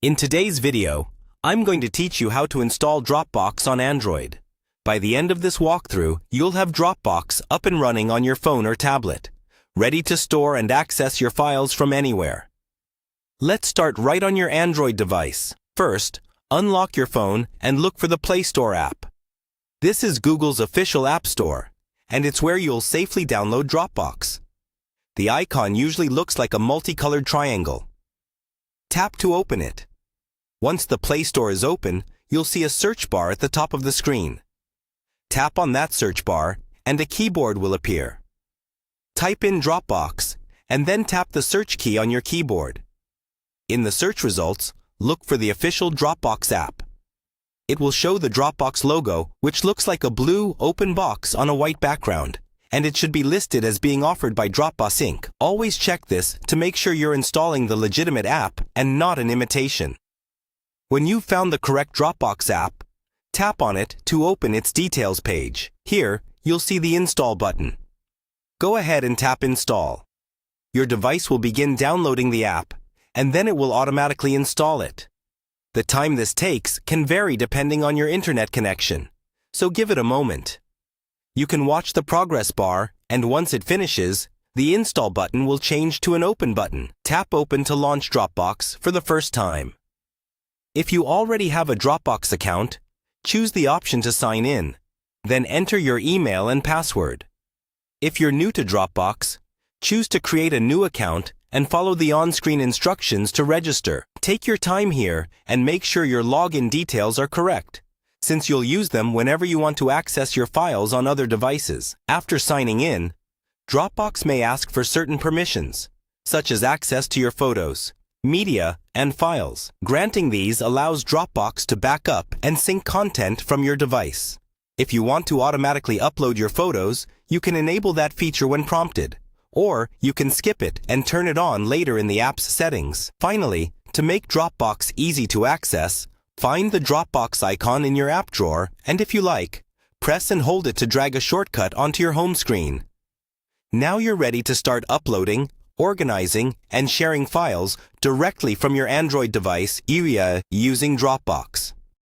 In today's video, I'm going to teach you how to install Dropbox on Android. By the end of this walkthrough, you'll have Dropbox up and running on your phone or tablet, ready to store and access your files from anywhere. Let's start right on your Android device. First, unlock your phone and look for the Play Store app. This is Google's official app store, and it's where you'll safely download Dropbox. The icon usually looks like a multicolored triangle. Tap to open it. Once the Play Store is open, you'll see a search bar at the top of the screen. Tap on that search bar, and a keyboard will appear. Type in Dropbox, and then tap the search key on your keyboard. In the search results, look for the official Dropbox app. It will show the Dropbox logo, which looks like a blue, open box on a white background, and it should be listed as being offered by Dropbox Inc. Always check this to make sure you're installing the legitimate app and not an imitation. When you've found the correct Dropbox app, tap on it to open its details page. Here, you'll see the Install button. Go ahead and tap Install. Your device will begin downloading the app, and then it will automatically install it. The time this takes can vary depending on your internet connection, so give it a moment. You can watch the progress bar, and once it finishes, the Install button will change to an Open button. Tap Open to launch Dropbox for the first time. If you already have a Dropbox account, choose the option to sign in, then enter your email and password. If you're new to Dropbox, choose to create a new account and follow the on-screen instructions to register. Take your time here and make sure your login details are correct, since you'll use them whenever you want to access your files on other devices. After signing in, Dropbox may ask for certain permissions, such as access to your photos, media, and files. Granting these allows Dropbox to back up and sync content from your device. If you want to automatically upload your photos, you can enable that feature when prompted, or you can skip it and turn it on later in the app's settings. Finally, to make Dropbox easy to access, find the Dropbox icon in your app drawer, and if you like, press and hold it to drag a shortcut onto your home screen. Now you're ready to start uploading, organizing, and sharing files directly from your Android device using Dropbox.